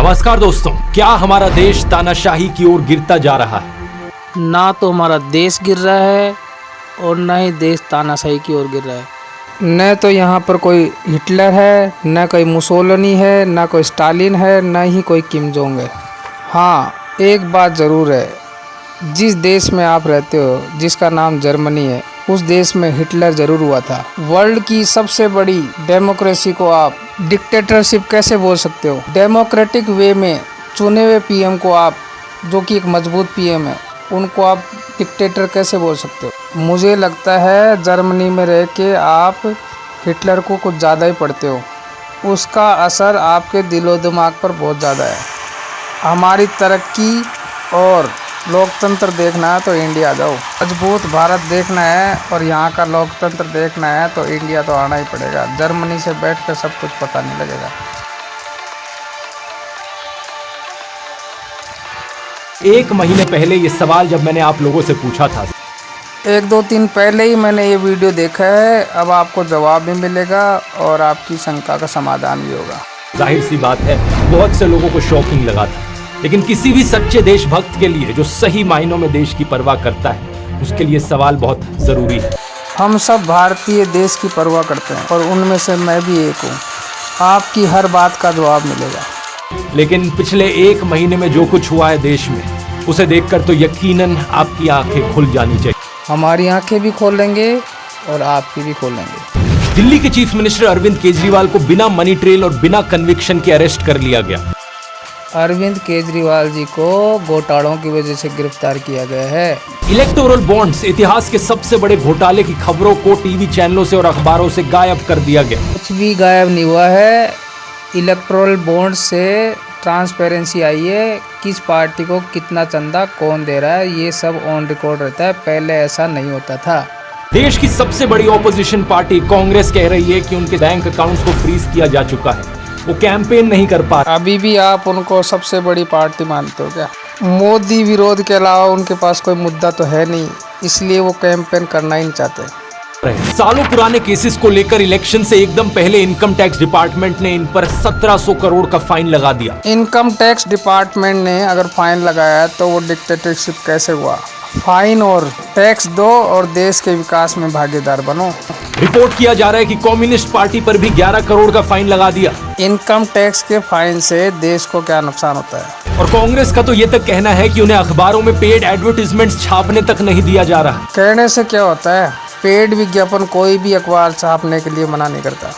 नमस्कार दोस्तों, क्या हमारा देश तानाशाही की ओर गिरता जा रहा है? ना तो हमारा देश गिर रहा है और ना ही देश तानाशाही की ओर गिर रहा है। न तो यहाँ पर कोई हिटलर है, न कोई मुसोलिनी है, न कोई स्टालिन है, न ही कोई किम जोंग है। हाँ, एक बात ज़रूर है, जिस देश में आप रहते हो, जिसका नाम जर्मनी है, उस देश में हिटलर ज़रूर हुआ था। वर्ल्ड की सबसे बड़ी डेमोक्रेसी को आप डिक्टेटरशिप कैसे बोल सकते हो? डेमोक्रेटिक वे में चुने हुए पीएम को आप, जो कि एक मजबूत पीएम है, उनको आप डिक्टेटर कैसे बोल सकते हो? मुझे लगता है जर्मनी में रह के आप हिटलर को कुछ ज़्यादा ही पढ़ते हो। उसका असर आपके दिलो दिमाग पर बहुत ज़्यादा है। हमारी तरक्की और लोकतंत्र देखना है तो इंडिया जाओ। मजबूत भारत देखना है और यहाँ का लोकतंत्र देखना है तो इंडिया तो आना ही पड़ेगा। जर्मनी से बैठ कर सब कुछ पता नहीं लगेगा। 1 महीने पहले ये सवाल जब मैंने आप लोगों से पूछा था, 1-2 दिन पहले ही मैंने ये वीडियो देखा है। अब आपको जवाब भी मिलेगा और आपकी शंका का समाधान भी होगा। जाहिर सी बात है बहुत से लोगों को शॉकिंग लगा था, लेकिन किसी भी सच्चे देशभक्त के लिए जो सही मायनों में देश की परवाह करता है, उसके लिए सवाल बहुत जरूरी है। हम सब भारतीय देश की परवाह करते हैं और उनमें से मैं भी एक हूँ। आपकी हर बात का जवाब मिलेगा। लेकिन पिछले 1 महीने में जो कुछ हुआ है देश में, उसे देखकर तो यकीनन आपकी आंखें खुल जानी चाहिए। हमारी आंखें भी खोलेंगे और आपकी भी खोलेंगे। दिल्ली के चीफ मिनिस्टर अरविंद केजरीवाल को बिना मनी ट्रेल और बिना कन्विक्शन के अरेस्ट कर लिया गया। अरविंद केजरीवाल जी को घोटालों की वजह से गिरफ्तार किया गया है। इलेक्टोरल बॉन्ड्स, इतिहास के सबसे बड़े घोटाले की खबरों को टीवी चैनलों से और अखबारों से गायब कर दिया गया। कुछ भी गायब नहीं हुआ है। इलेक्टोरल बॉन्ड से ट्रांसपेरेंसी आई है, किस पार्टी को कितना चंदा कौन दे रहा है, ये सब ऑन रिकॉर्ड रहता है। पहले ऐसा नहीं होता था। देश की सबसे बड़ी ऑपोजिशन पार्टी कांग्रेस कह रही है कि उनके बैंक अकाउंट्स को फ्रीज किया जा चुका है, वो कैंपेन नहीं कर पा रहे। अभी भी आप उनको सबसे बड़ी पार्टी मानते हो क्या? मोदी विरोध के अलावा उनके पास कोई मुद्दा तो है नहीं, इसलिए वो कैंपेन करना ही नहीं चाहते। सालों पुराने केसेस को लेकर इलेक्शन से एकदम पहले इनकम टैक्स डिपार्टमेंट ने इन पर 1700 करोड़ का फाइन लगा दिया। इनकम टैक्स डिपार्टमेंट ने अगर फाइन लगाया तो वो डिक्टेटरशिप कैसे हुआ? फाइन और टैक्स दो और देश के विकास में भागीदार बनो। रिपोर्ट किया जा रहा है कि कम्युनिस्ट पार्टी पर भी 11 करोड़ का फाइन लगा दिया। इनकम टैक्स के फाइन से देश को क्या नुकसान होता है? और कांग्रेस का तो ये तक कहना है कि उन्हें अखबारों में पेड एडवर्टाइजमेंट्स छापने तक नहीं दिया जा रहा। कहने से क्या होता है? पेड विज्ञापन कोई भी अखबार छापने के लिए मना नहीं करता।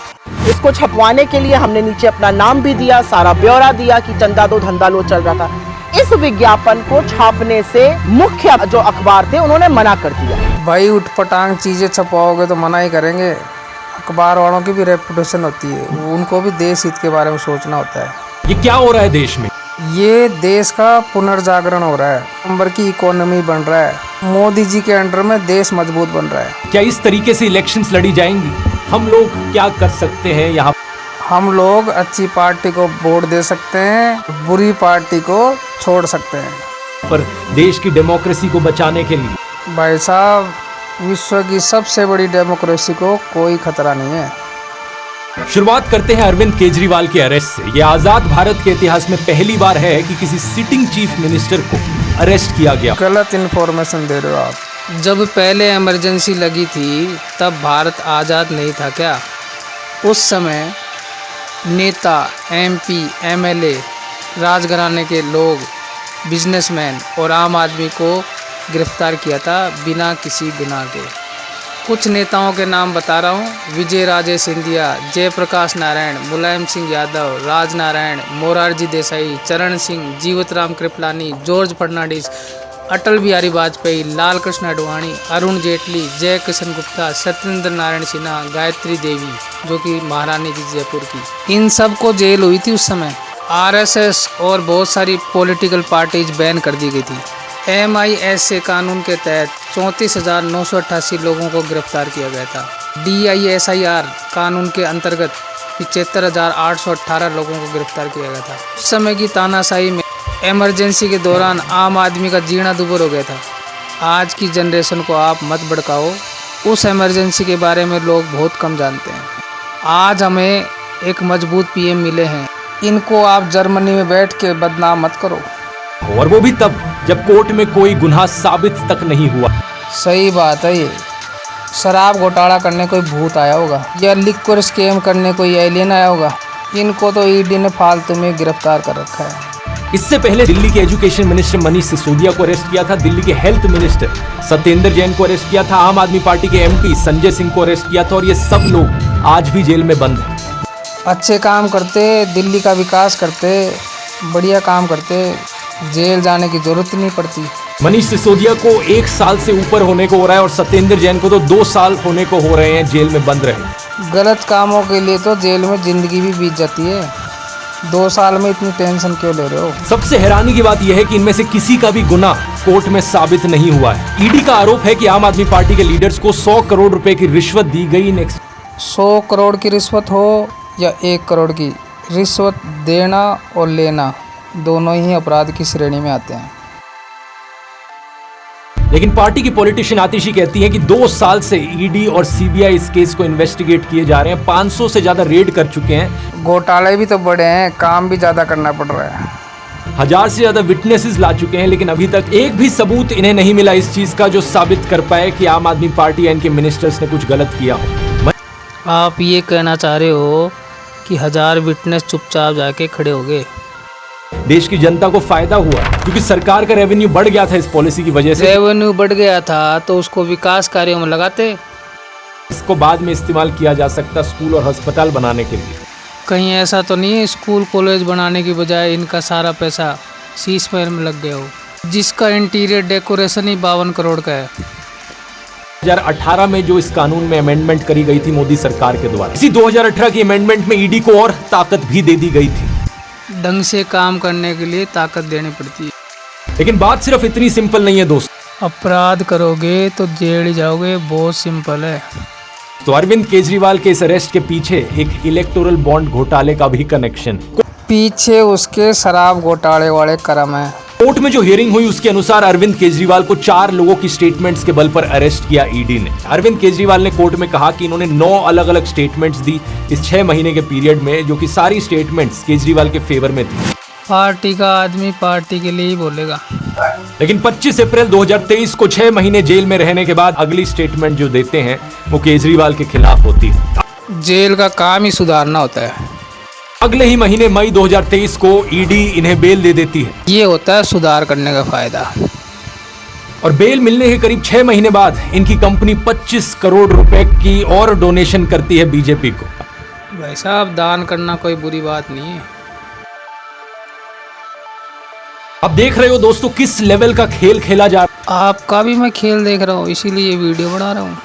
इसको छपवाने के लिए हमने नीचे अपना नाम भी दिया, सारा ब्यौरा दिया कि चंदा दो धंधा लो चल रहा था। इस विज्ञापन को छापने से मुख्य जो अखबार थे उन्होंने मना कर दिया। भाई उठपटांग चीजें छपाओगे तो मना ही करेंगे। अखबार वालों की भी रेपुटेशन होती है, उनको भी देश हित के बारे में सोचना होता है। ये क्या हो रहा है देश में? ये देश का पुनर्जागरण हो रहा है। नंबर की इकोनॉमी बन रहा है। मोदी जी के अंडर में देश मजबूत बन रहा है। क्या इस तरीके से इलेक्शंस लड़ी जाएंगी? हम लोग क्या कर सकते हैं यहाँ? हम लोग अच्छी पार्टी को वोट दे सकते हैं, बुरी पार्टी को छोड़ सकते हैं। पर देश की डेमोक्रेसी को बचाने के लिए भाई साहब, विश्व की सबसे बड़ी डेमोक्रेसी को कोई खतरा नहीं है। शुरुआत करते हैं अरविंद केजरीवाल के अरेस्ट से। यह आजाद भारत के इतिहास में पहली बार है कि किसी सिटिंग चीफ मिनिस्टर को अरेस्ट किया गया। गलत इन्फॉर्मेशन दे रहे हो आप। जब पहले इमरजेंसी लगी थी तब भारत आज़ाद नहीं था क्या? उस समय नेता, एमपी, एमएलए, राजघराने के लोग, बिजनेसमैन और आम आदमी को गिरफ्तार किया था बिना किसी गुनाह के। कुछ नेताओं के नाम बता रहा हूँ: विजय राजे सिंधिया, जयप्रकाश नारायण, मुलायम सिंह यादव, राज नारायण, मोरारजी देसाई, चरण सिंह, जीवतराम कृपलानी, जॉर्ज फर्नांडिस, अटल बिहारी वाजपेयी, लाल कृष्ण आडवाणी, अरुण जेटली, जय किशन गुप्ता, सत्येंद्र नारायण सिन्हा, गायत्री देवी जो कि महारानी जी जयपुर की, इन सब को जेल हुई थी उस समय। आरएसएस और बहुत सारी पॉलिटिकल पार्टीज बैन कर दी गई थी। MIS कानून के तहत 34,988 लोगों को गिरफ्तार किया गया था। DISIR कानून के अंतर्गत 75,818 लोगों को गिरफ्तार किया गया था। उस समय की तानाशाही में इमरजेंसी के दौरान आम आदमी का जीना दुभर हो गया था। आज की जनरेशन को आप मत भड़काओ, उस इमरजेंसी के बारे में लोग बहुत कम जानते हैं। आज हमें एक मजबूत PM मिले हैं, इनको आप जर्मनी में बैठ के बदनाम मत करो। और वो भी तब जब कोर्ट में कोई गुनाह साबित तक नहीं हुआ। सही बात है। ये शराब घोटाला करने कोई भूत आया होगा या लिक्विड स्कैम करने कोई एलियन आया होगा। इनको तो ईडी ने फालतू में गिरफ्तार कर रखा है। इससे पहले दिल्ली के एजुकेशन मिनिस्टर मनीष सिसोदिया को अरेस्ट किया था, दिल्ली के हेल्थ मिनिस्टर सत्येंद्र जैन को अरेस्ट किया था, आम आदमी पार्टी के एमपी संजय सिंह को अरेस्ट किया था और ये सब लोग आज भी जेल में बंद हैं। अच्छे काम करते, दिल्ली का विकास करते, बढ़िया काम करते, जेल जाने की जरूरत नहीं पड़ती। मनीष सिसोदिया को 1 साल से ऊपर होने को हो रहा है और सत्येंद्र जैन को तो 2 साल होने को हो रहे हैं जेल में बंद रहे। गलत कामों के लिए तो जेल में जिंदगी भी बीत जाती है। 2 साल में इतनी टेंशन क्यों ले रहे हो? सबसे हैरानी की बात यह है कि इनमें से किसी का भी गुनाह कोर्ट में साबित नहीं हुआ है। ईडी का आरोप है कि आम आदमी पार्टी के लीडर्स को 100 करोड़ रुपए की रिश्वत दी गई। 100 करोड़ की रिश्वत हो या 1 करोड़ की, रिश्वत देना और लेना दोनों ही अपराध की श्रेणी में आते हैं। लेकिन पार्टी की पॉलिटिशियन आतिशी कहती है कि 2 साल से ईडी और सीबीआई इस केस को इन्वेस्टिगेट किए जा रहे हैं, 500 से ज्यादा रेड कर चुके हैं। घोटाले भी तो बड़े हैं, काम भी ज्यादा करना पड़ रहा है। 1000 से ज्यादा विटनेसेस ला चुके हैं, लेकिन अभी तक एक भी सबूत इन्हें नहीं मिला इस चीज का जो साबित कर पाए कि आम आदमी पार्टी या इनके मिनिस्टर्स ने कुछ गलत किया हो। आप ये कहना चाह रहे हो कि 1000 विटनेस चुपचाप जाके खड़े हो गए? देश की जनता को फायदा हुआ क्योंकि सरकार का रेवेन्यू बढ़ गया था इस पॉलिसी की वजह से। रेवेन्यू बढ़ गया था तो उसको विकास कार्यों में लगाते, इसको बाद में इस्तेमाल किया जा सकता स्कूल और अस्पताल बनाने के लिए। कहीं ऐसा तो नहीं है स्कूल कॉलेज बनाने की बजाय इनका सारा पैसा शीश महल में लग गया हो, जिसका इंटीरियर डेकोरेशन ही 52 करोड़ का है। 2018 में जो इस कानून में अमेंडमेंट करी गई थी मोदी सरकार के द्वारा, इसी 2018 की अमेंडमेंट में ईडी को और ताकत भी दे दी गई थी। ढंग से काम करने के लिए ताकत देनी पड़ती है। लेकिन बात सिर्फ इतनी सिंपल नहीं है दोस्त। अपराध करोगे तो जेल जाओगे, बहुत सिंपल है। तो अरविंद केजरीवाल के इस अरेस्ट के पीछे एक इलेक्टोरल बॉन्ड घोटाले का भी कनेक्शन, पीछे उसके शराब घोटाले वाले कर्म है। कोर्ट में जो हियरिंग हुई उसके अनुसार अरविंद केजरीवाल को 4 लोगों की स्टेटमेंट्स के बल पर अरेस्ट किया ईडी ने। अरविंद केजरीवाल ने कोर्ट में कहा कि इन्होंने 9 अलग अलग स्टेटमेंट्स दी इस 6 महीने के पीरियड में, जो कि सारी स्टेटमेंट्स केजरीवाल के फेवर में थी। पार्टी का आदमी पार्टी के लिए ही बोलेगा। लेकिन 25 अप्रैल 2023 को 6 महीने जेल में रहने के बाद अगली स्टेटमेंट जो देते हैं वो केजरीवाल के खिलाफ होती है। जेल का काम ही सुधारना होता है। अगले ही महीने मई 2023 को ईडी इन्हें बेल दे देती है। ये होता है सुधार करने का फायदा। और बेल मिलने के करीब 6 महीने बाद इनकी कंपनी 25 करोड़ रुपए की और डोनेशन करती है बीजेपी को। भाई साहब, दान करना कोई बुरी बात नहीं है। अब देख रहे हो दोस्तों किस लेवल का खेल खेला जा रहा है। आपका भी मैं खेल देख रहा हूँ, इसीलिए ये वीडियो बना रहा हूँ।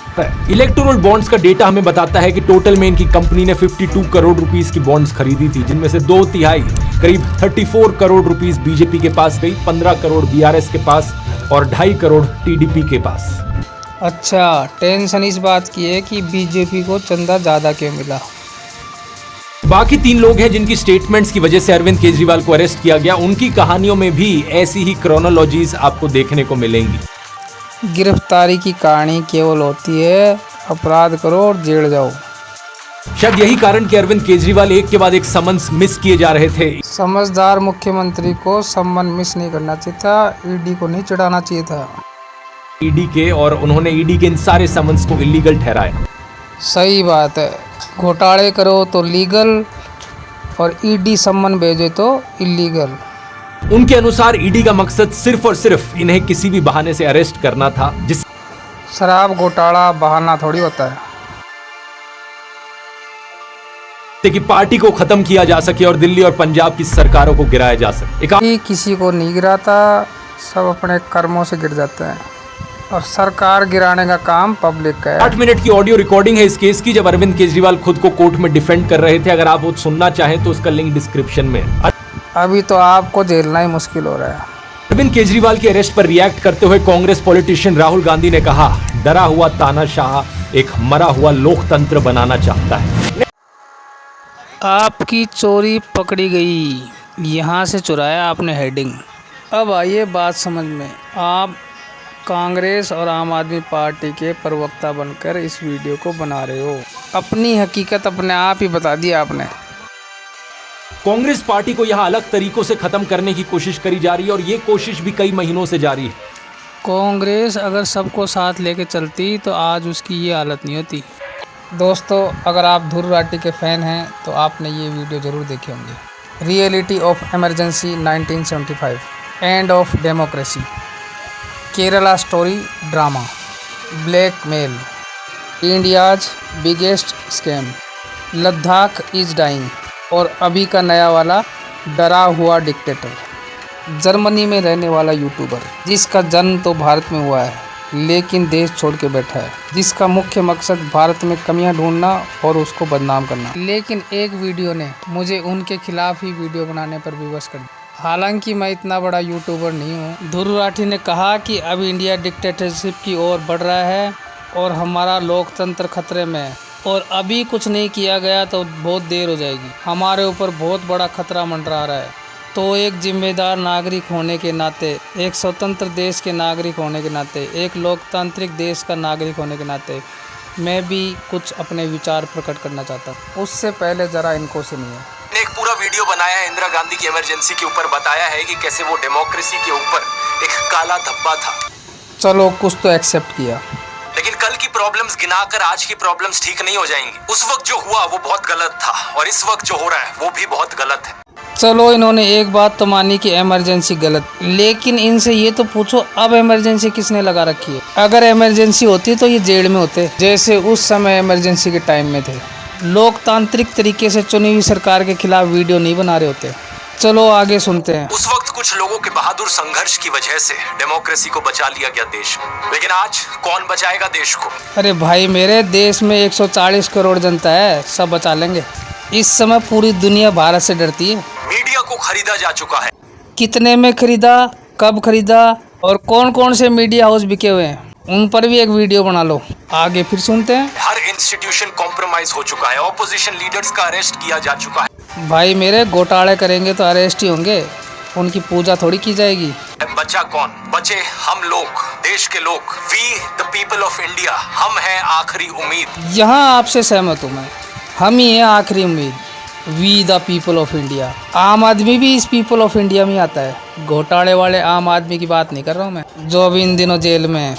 इलेक्टोरल बॉन्ड्स का डेटा हमें बताता है कि टोटल में इनकी कंपनी ने 52 करोड़ रुपीस की बॉन्ड्स खरीदी थी, जिनमें से 2/3 करीब 34 करोड़ रुपीस बीजेपी के पास गई, 15 करोड़ बीआरएस के पास और 2.5 करोड़ टीडीपी के पास। अच्छा, टेंशन इस बात की है कि बीजेपी को चंदा ज्यादा क्यों मिला। बाकी 3 लोग हैं जिनकी स्टेटमेंट्स की वजह से अरविंद केजरीवाल को अरेस्ट किया गया। उनकी कहानियों में भी ऐसी ही क्रोनोलॉजीज आपको देखने को मिलेंगी। गिरफ्तारी की कहानी केवल होती है अपराध करो और जेल जाओ। शायद यही कारण कि अरविंद केजरीवाल एक के बाद एक समन्स मिस किए जा रहे थे। समझदार मुख्यमंत्री को सम्मान मिस नहीं करना चाहिए था, ईडी को नहीं चढ़ाना चाहिए था। ईडी के, और उन्होंने ईडी के इन सारे समन्स को इलीगल ठहराया। सही बात है, घोटाले करो तो लीगल और ईडी सम्मन भेजे तो इलीगल। उनके अनुसार ईडी का मकसद सिर्फ और सिर्फ इन्हें किसी भी बहाने से अरेस्ट करना था। जिस शराब घोटाला बहाना थोड़ी होता है कि पार्टी को खत्म किया जा सके और दिल्ली और पंजाब की सरकारों को गिराया जा सके। किसी को नहीं गिराता, सब अपने कर्मों से गिर जाते हैं और सरकार गिराने का काम पब्लिक का है। 8 मिनट की ऑडियो रिकॉर्डिंग है इस केस की, जब अरविंद केजरीवाल खुद को कोर्ट में डिफेंड कर रहे थे। अगर आप वो सुनना चाहें तो उसका लिंक डिस्क्रिप्शन में है। अभी तो आपको झेलना ही मुश्किल हो रहा है। अरविंद केजरीवाल के अरेस्ट पर रिएक्ट करते हुए कांग्रेस पॉलिटिशियन राहुल गांधी ने कहा, डरा हुआ तानाशाह एक मरा हुआ लोकतंत्र बनाना चाहता है। आपकी चोरी पकड़ी गई, यहाँ से चुराया आपने हेडिंग। अब आइए बात समझ में। आप कांग्रेस और आम आदमी पार्टी के प्रवक्ता बनकर इस वीडियो को बना रहे हो। अपनी हकीकत अपने आप ही बता दी आपने। कांग्रेस पार्टी को यहां अलग तरीकों से खत्म करने की कोशिश करी जा रही है और ये कोशिश भी कई महीनों से जारी है। कांग्रेस अगर सबको साथ लेके चलती तो आज उसकी ये हालत नहीं होती। दोस्तों, अगर आप ध्रुव राठी के फ़ैन हैं तो आपने ये वीडियो ज़रूर देखे होंगे। Reality of emergency 1975, end of democracy, Kerala story drama, blackmail, India's biggest scam, Ladakh is dying और अभी का नया वाला डरा हुआ डिक्टेटर। जर्मनी में रहने वाला यूट्यूबर जिसका जन्म तो भारत में हुआ है लेकिन देश छोड़ के बैठा है, जिसका मुख्य मकसद भारत में कमियां ढूंढना और उसको बदनाम करना। लेकिन एक वीडियो ने मुझे उनके खिलाफ ही वीडियो बनाने पर विवश कर दिया। हालांकि मैं इतना बड़ा यूट्यूबर नहीं हूँ। ध्रुव राठी ने कहा कि अब इंडिया डिक्टेटरशिप की ओर बढ़ रहा है और हमारा लोकतंत्र खतरे में है और अभी कुछ नहीं किया गया तो बहुत देर हो जाएगी। हमारे ऊपर बहुत बड़ा खतरा मंडरा रहा है। तो एक जिम्मेदार नागरिक होने के नाते, एक स्वतंत्र देश के नागरिक होने के नाते, एक लोकतांत्रिक देश का नागरिक होने के नाते मैं भी कुछ अपने विचार प्रकट करना चाहता हूँ। उससे पहले ज़रा इनको सुनिए। ने एक पूरा वीडियो बनाया है इंदिरा गांधी की इमरजेंसी के ऊपर, बताया है कि कैसे वो डेमोक्रेसी के ऊपर एक काला धब्बा था। चलो, कुछ तो एक्सेप्ट किया। लेकिन कल की प्रॉब्लम्स गिनाकर आज की प्रॉब्लम्स ठीक नहीं हो जाएंगी। उस वक्त जो हुआ वो बहुत गलत था और इस वक्त जो हो रहा है वो भी बहुत गलत है। चलो, इन्होंने एक बात तो मानी कि इमरजेंसी गलत, लेकिन इनसे ये तो पूछो अब इमरजेंसी किसने लगा रखी है? अगर इमरजेंसी होती तो ये जेल में होते, जैसे उस समय इमरजेंसी के टाइम में थे। लोकतांत्रिक तरीके से चुनी हुई सरकार के खिलाफ वीडियो नहीं बना रहे होते। चलो आगे सुनते हैं। उस वक्त कुछ लोगों के बहादुर संघर्ष की वजह से डेमोक्रेसी को बचा लिया गया देश में, लेकिन आज कौन बचाएगा देश को? अरे भाई, मेरे देश में 140 करोड़ जनता है, सब बचा लेंगे। इस समय पूरी दुनिया भारत से डरती है। मीडिया को खरीदा जा चुका है। कितने में खरीदा, कब खरीदा और कौन कौन से मीडिया हाउस बिके हुए हैं, उन पर भी एक वीडियो बना लो। आगे फिर सुनते हैं। हर इंस्टीट्यूशन कॉम्प्रोमाइज हो चुका है। ऑपोजिशन लीडर्स का अरेस्ट किया जा चुका है। भाई मेरे, घोटाले करेंगे तो अरेस्ट ही होंगे, उनकी पूजा थोड़ी की जाएगी। बचा कौन? बचे हम लोग, देश के लोग। We the people of India, हम हैं आखिरी उम्मीद। यहाँ आपसे सहमत हूँ मैं, हम ही हैं आखिरी उम्मीद। We the people of India. आम आदमी भी इस पीपल ऑफ इंडिया में आता है। घोटाले वाले आम आदमी की बात नहीं कर रहा हूँ मैं, जो अभी इन दिनों जेल में है।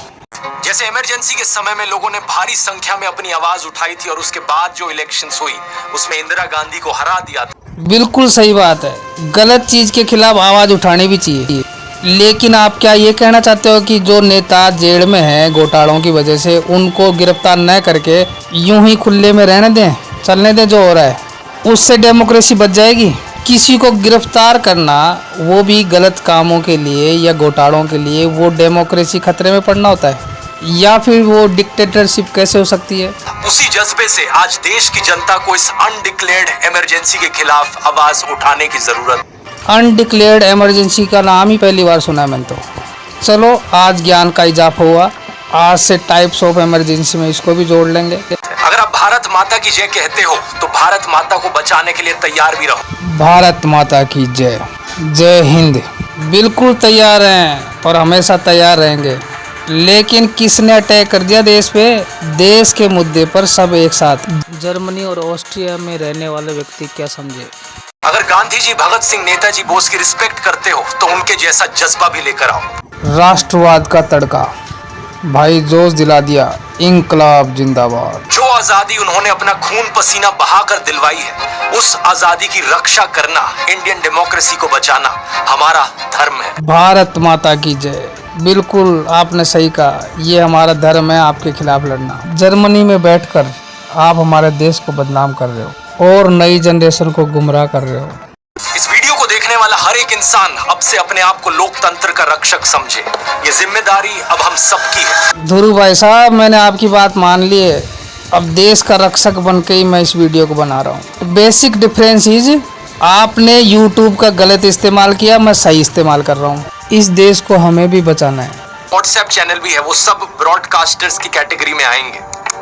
जैसे इमरजेंसी के समय में लोगों ने भारी संख्या में अपनी आवाज उठाई थी और उसके बाद जो इलेक्शंस हुई उसमें इंदिरा गांधी को हरा दिया था। बिल्कुल सही बात है, गलत चीज के खिलाफ आवाज उठानी भी चाहिए। लेकिन आप क्या ये कहना चाहते हो कि जो नेता जेल में हैं घोटालों की वजह से, उनको गिरफ्तार न करके यूं ही खुले में रहने दें, चलने दें जो हो रहा है, उससे डेमोक्रेसी बच जाएगी? किसी को गिरफ्तार करना, वो भी गलत कामों के लिए या घोटालों के लिए, वो डेमोक्रेसी खतरे में पड़ना होता है? या फिर वो डिक्टेटरशिप कैसे हो सकती है? उसी जज्बे से आज देश की जनता को इस अनडिक्लेयर्ड इमरजेंसी के खिलाफ आवाज उठाने की जरूरत। अनडिक्लेयर्ड इमरजेंसी का नाम ही पहली बार सुना है मैंने तो। चलो, आज ज्ञान का इजाफा हुआ। आज से टाइप्स ऑफ इमरजेंसी में इसको भी जोड़ लेंगे। अगर आप भारत माता की जय कहते हो तो भारत माता को बचाने के लिए तैयार भी रहो। भारत माता की जय। जय हिंद। बिल्कुल तैयार हैं और हमेशा तैयार रहेंगे। लेकिन किसने अटैक कर दिया देश पे? देश के मुद्दे पर सब एक साथ। जर्मनी और ऑस्ट्रिया में रहने वाले व्यक्ति क्या समझे? अगर गांधी जी, भगत सिंह, नेताजी बोस की रिस्पेक्ट करते हो तो उनके जैसा जज्बा भी लेकर आओ। राष्ट्रवाद का तड़का, भाई जोश दिला दिया। इंकलाब जिंदाबाद। जो आजादी उन्होंने अपना खून पसीना बहाकर दिलवाई है, उस आजादी की रक्षा करना, इंडियन डेमोक्रेसी को बचाना हमारा धर्म है। भारत माता की जय। बिल्कुल आपने सही कहा, ये हमारा धर्म है आपके खिलाफ लड़ना। जर्मनी में बैठकर आप हमारे देश को बदनाम कर रहे हो और नई जनरेशन को गुमराह कर रहे हो। इस वीडियो को देखने वाला हर एक इंसान अब से अपने आप को लोकतंत्र का रक्षक समझे। ये जिम्मेदारी अब हम सबकी है। ध्रुव भाई साहब, मैंने आपकी बात मान ली है। अब देश का रक्षक बन के ही मैं इस वीडियो को बना रहा हूँ। बेसिक डिफरेंस इज, आपने यूट्यूब का गलत इस्तेमाल किया, मैं सही इस्तेमाल कर रहा हूँ। इस देश को हमें भी बचाना है। व्हाट्सएप चैनल भी है, वो सब ब्रॉडकास्टर्स की कैटेगरी में आएंगे।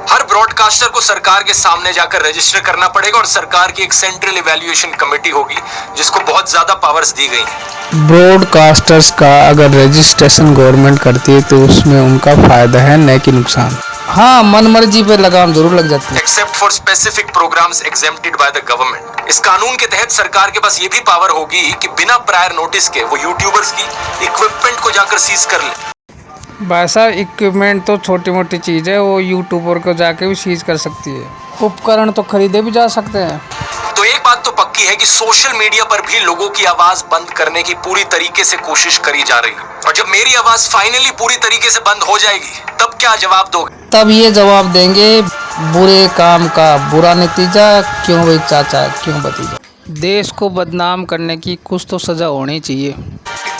हर ब्रॉडकास्टर को सरकार के सामने जाकर रजिस्टर करना पड़ेगा और सरकार की एक सेंट्रल इवैल्यूएशन कमेटी होगी जिसको बहुत ज्यादा पावर्स दी गई हैं। ब्रॉडकास्टर्स का अगर रजिस्ट्रेशन गवर्नमेंट करती है तो उसमें उनका फायदा है, न कि नुकसान। हाँ, मन मर्जी पे लगाम जरूर लग जाती है। Except for specific programmes exempted by the government. इस कानून के तहत सरकार के पास ये भी पावर होगी कि बिना प्रायर नोटिस के वो यूट्यूबर्स की इक्विपमेंट को जाकर सीज कर ले। वैसा इक्विपमेंट तो छोटी मोटी चीज़ है, वो यूट्यूबर को जाके भी सीज कर सकती है। उपकरण तो खरीदे भी जा सकते हैं। तो एक बात तो पक्की है कि सोशल मीडिया पर भी लोगों की आवाज बंद करने की पूरी तरीके से कोशिश करी जा रही है। और जब मेरी आवाज फाइनली पूरी तरीके से बंद हो जाएगी तब क्या जवाब दोगे? तब ये जवाब देंगे, बुरे काम का बुरा नतीजा, क्यों भाई चाचा क्यों भतीजा। देश को बदनाम करने की कुछ तो सजा होनी चाहिए।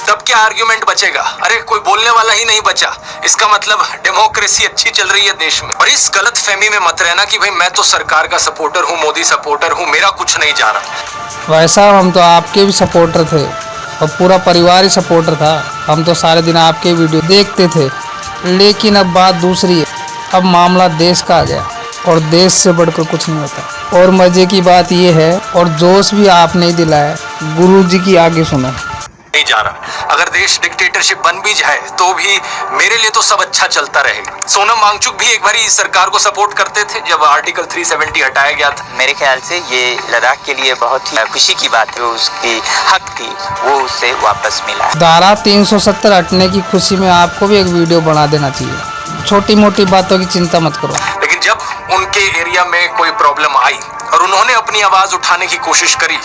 तब क्या आर्ग्यूमेंट बचेगा? अरे कोई बोलने वाला ही नहीं बचा, इसका मतलब डेमोक्रेसी अच्छी चल रही है देश में। और इस गलत फहमी में मत रहना कि भाई मैं तो सरकार का सपोर्टर हूँ, मोदी सपोर्टर हूँ, मेरा कुछ नहीं जा रहा। वैसा हम तो आपके भी सपोर्टर थे और पूरा परिवार ही सपोर्टर था। हम तो सारे दिन आपके वीडियो देखते थे। लेकिन अब बात दूसरी है, अब मामला देश का आ गया और देश से बढ़कर कुछ नहीं होता। और मजे की बात यह है, और जोश भी आप नहीं दिलाया, गुरुजी की आगे सुनो। नहीं जा रहा। अगर देश डिक्टेटरशिप बन भी जाए तो भी मेरे लिए तो सब अच्छा चलता रहेगा। सोनम वांगचुक भी एक बार इस सरकार को सपोर्ट करते थे जब आर्टिकल 370 हटाया गया था। मेरे ख्याल से ये लद्दाख के लिए बहुत ही खुशी की बात है, उसकी हक थी वो उसे वापस मिला। धारा 370 हटने की खुशी में आपको भी एक वीडियो बना देना चाहिए। छोटी मोटी बातों की चिंता मत करो। लेकिन जब उनके एरिया में कोई प्रॉब्लम आई और उन्होंने अपनी आवाज उठाने की कोशिश करी,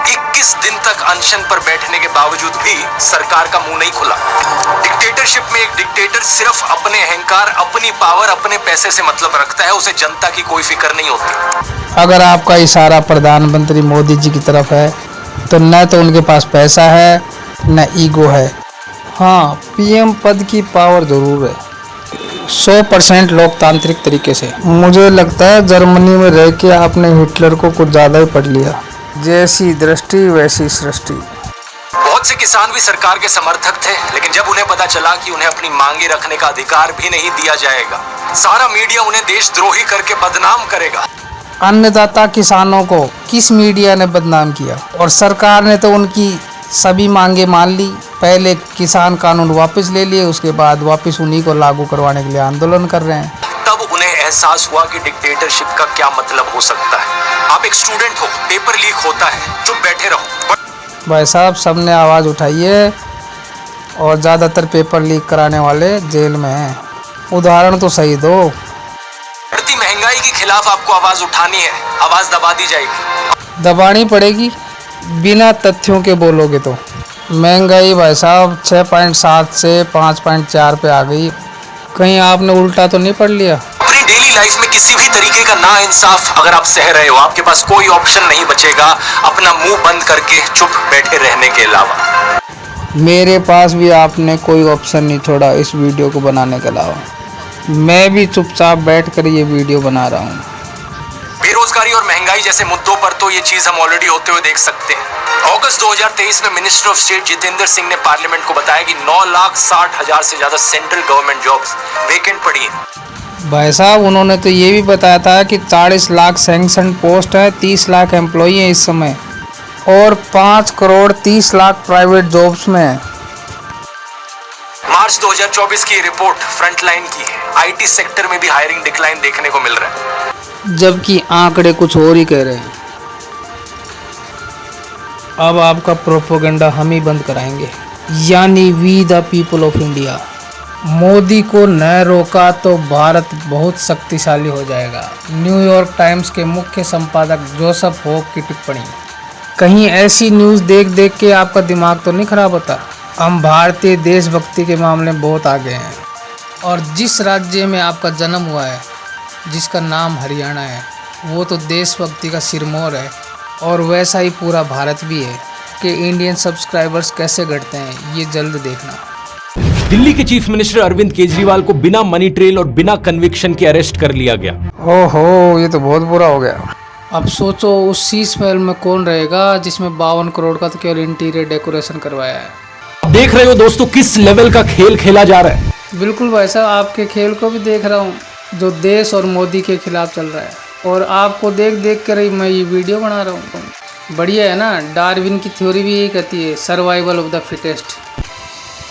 21 दिन तक अनशन पर बैठने के बावजूद भी सरकार का मुंह नहीं खुला। डिक्टेटरशिप में एक डिक्टेटर सिर्फ अपने अहंकार, अपनी पावर, अपने पैसे से मतलब रखता है, उसे जनता की कोई फिक्र नहीं होती। अगर आपका इशारा प्रधानमंत्री मोदी जी की तरफ है तो न तो उनके पास पैसा है न ईगो है। हाँ, पीएम पद की पावर जरूर है, 100% लोकतांत्रिक तरीके से। मुझे लगता है जर्मनी में रह के आपने हिटलर को कुछ ज़्यादा ही पढ़ लिया। जैसी दृष्टि वैसी सृष्टि। बहुत से किसान भी सरकार के समर्थक थे, लेकिन जब उन्हें पता चला कि उन्हें अपनी मांगे रखने का अधिकार भी नहीं दिया जाएगा, सारा मीडिया उन्हें देशद्रोही करके बदनाम करेगा। अन्नदाता किसानों को किस मीडिया ने बदनाम किया? और सरकार ने तो उनकी सभी मांगे मान ली। पहले किसान कानून वापस ले लिए, उसके बाद वापस उन्हीं को लागू करवाने के लिए आंदोलन कर रहे हैं। तब उन्हें एहसास हुआ कि डिक्टेटरशिप का क्या मतलब हो सकता है। आप एक स्टूडेंट हो, पेपर लीक होता है, चुप बैठे रहो। भाई साहब, सबने आवाज़ उठाई है और ज़्यादातर पेपर लीक कराने वाले जेल में हैं। उदाहरण तो सही दो। बढ़ती महंगाई के खिलाफ आपको आवाज उठानी है, आवाज दबा दी जाएगी। दबानी पड़ेगी, बिना तथ्यों के बोलोगे तो। महंगाई भाई साहब 6.7 से 5.4 पे आ गई। कहीं आपने उल्टा तो नहीं पढ़ लिया? अपनी डेली लाइफ में किसी भी तरीके का ना इंसाफ अगर आप सह रहे हो, आपके पास कोई ऑप्शन नहीं बचेगा अपना मुंह बंद करके चुप बैठे रहने के अलावा। मेरे पास भी आपने कोई ऑप्शन नहीं छोड़ा इस वीडियो को बनाने के अलावा। मैं भी चुपचाप बैठकर ये वीडियो बना रहा हूँ। बेरोजगारी और महंगाई जैसे मुद्दों पर तो ये चीज हम ऑलरेडी होते हुए देख सकते हैं। अगस्त 2023 में minister of state Jitendra Singh ने पार्लियामेंट को बताया कि 9,60,000 से ज्यादा सेंट्रल गवर्नमेंट जॉब्स वेकेंट पड़ी हैं। भाई साहब, उन्होंने तो ये भी बताया था कि 40 लाख सैंक्शन पोस्ट है, 30 लाख एम्प्लॉई हैं इस समय और 5 करोड़ 30 लाख प्राइवेट जॉब्स में है। मार्च 2024 की रिपोर्ट फ्रंटलाइन की है, आईटी सेक्टर में भी हायरिंग डिक्लाइन देखने को मिल रहा है, जबकि आंकड़े कुछ और ही कह रहे हैं। अब आपका प्रोपेगेंडा हम ही बंद कराएंगे, यानी we the people of India. Modi को न रोका तो भारत बहुत शक्तिशाली हो जाएगा। न्यूयॉर्क टाइम्स के मुख्य संपादक जोसेफ होप की टिप्पणी। कहीं ऐसी न्यूज़ देख देख के आपका दिमाग तो नहीं खराब होता? हम भारतीय देशभक्ति के मामले में बहुत आगे हैं और जिस राज्य में आपका जन्म हुआ है, जिसका नाम हरियाणा है, वो तो देशभक्ति का सिरमौर है। और वैसा ही पूरा भारत भी है कि इंडियन सब्सक्राइबर्स कैसे घटते हैं, ये जल्द देखना। दिल्ली के चीफ मिनिस्टर अरविंद केजरीवाल को बिना मनी ट्रेल और बिना कन्विक्शन के अरेस्ट कर लिया गया। ओहो, ये तो बहुत बुरा हो गया। अब सोचो उस शीश महल में कौन रहेगा जिसमें 52 करोड़ का तो केवल इंटीरियर डेकोरेशन करवाया है। देख रहे हो दोस्तों किस लेवल का खेल खेला जा रहा है। बिल्कुल भाई साहब, आपके खेल को भी देख रहा हूँ जो देश और मोदी के खिलाफ चल रहा है, और आपको देख देख कर ही मैं ये वीडियो बना रहा हूँ। बढ़िया है ना। डार्विन की थ्योरी भी यही कहती है, सर्वाइवल ऑफ द फिटेस्ट।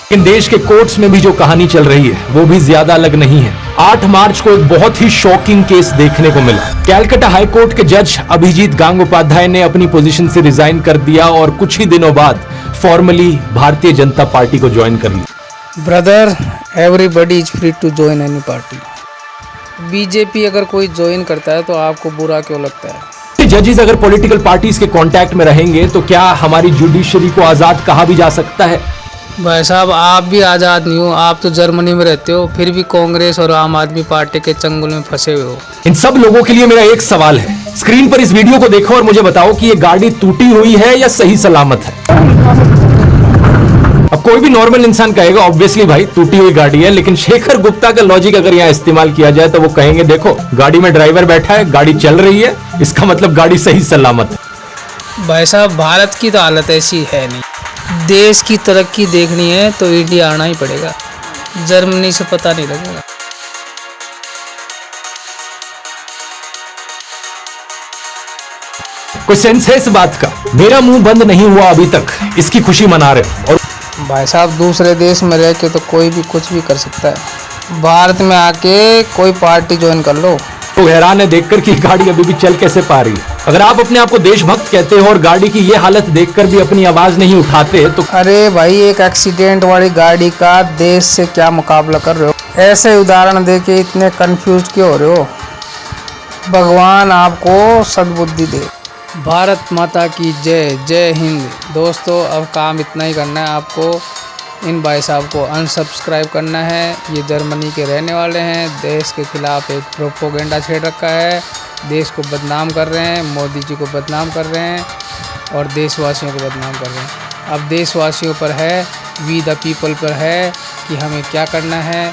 लेकिन देश के कोर्ट्स में भी जो कहानी चल रही है वो भी ज्यादा अलग नहीं है। 8 मार्च को एक बहुत ही शॉकिंग केस देखने को मिला। कैलकाटा हाई कोर्ट के जज अभिजीत गांगोपाध्याय ने अपनी पोजीशन से रिजाइन कर दिया और कुछ ही दिनों बाद फॉर्मली भारतीय जनता पार्टी को ज्वाइन कर लिया। Brother, everybody is free to join any party. BJP अगर कोई ज्वाइन करता है तो आपको बुरा क्यों लगता है? जजेस अगर पॉलिटिकल पार्टीज के कांटेक्ट में रहेंगे तो क्या हमारी जुडिशरी को आजाद कहा भी जा सकता है? भाई साहब, आप भी आज़ाद नहीं हो। आप तो जर्मनी में रहते हो, फिर भी कांग्रेस और आम आदमी पार्टी के चंगुल में फंसे हुए हो। इन सब लोगों के लिए मेरा एक सवाल है। स्क्रीन पर इस वीडियो को देखो और मुझे बताओ कि ये गाड़ी टूटी हुई है या सही सलामत है। अब कोई भी नॉर्मल इंसान कहेगा ऑब्वियसली भाई टूटी हुई गाड़ी है, लेकिन शेखर गुप्ता का लॉजिक अगर यहाँ इस्तेमाल किया जाए तो वो कहेंगे देखो गाड़ी में ड्राइवर बैठा है, गाड़ी चल रही है, इसका मतलब गाड़ी सही सलामत है। भाई साहब, भारत की तो हालत ऐसी है नहीं। देश की तरक्की देखनी है तो इंडिया आना ही पड़ेगा, जर्मनी से पता नहीं लगेगा। कोई सेंस है इस बात का? मेरा मुंह बंद नहीं हुआ अभी तक, इसकी खुशी मना रहे। और भाई साहब, दूसरे देश में रह के तो कोई भी कुछ भी कर सकता है। भारत में आके कोई पार्टी ज्वाइन कर लो। तो हैरान है देखकर कि गाड़ी अभी भी चल कैसे पा रही है। अगर आप अपने आप को देशभक्त कहते हो और गाड़ी की ये हालत देखकर भी अपनी आवाज नहीं उठाते तो अरे भाई, एक एक्सीडेंट वाली गाड़ी का देश से क्या मुकाबला कर रहे हो? ऐसे उदाहरण देके इतने कंफ्यूज क्यों हो रहे हो? भगवान आपको सद्बुद्धि दे। भारत माता की जय। जय हिंद। दोस्तों, अब काम इतना ही करना है आपको। इन भाई साहब को अनसब्सक्राइब करना है। ये जर्मनी के रहने वाले हैं, देश के खिलाफ एक प्रोपोगेंडा छेड़ रखा है, देश को बदनाम कर रहे हैं, मोदी जी को बदनाम कर रहे हैं और देशवासियों को बदनाम कर रहे हैं। अब देशवासियों पर है, वी द पीपल पर है कि हमें क्या करना है।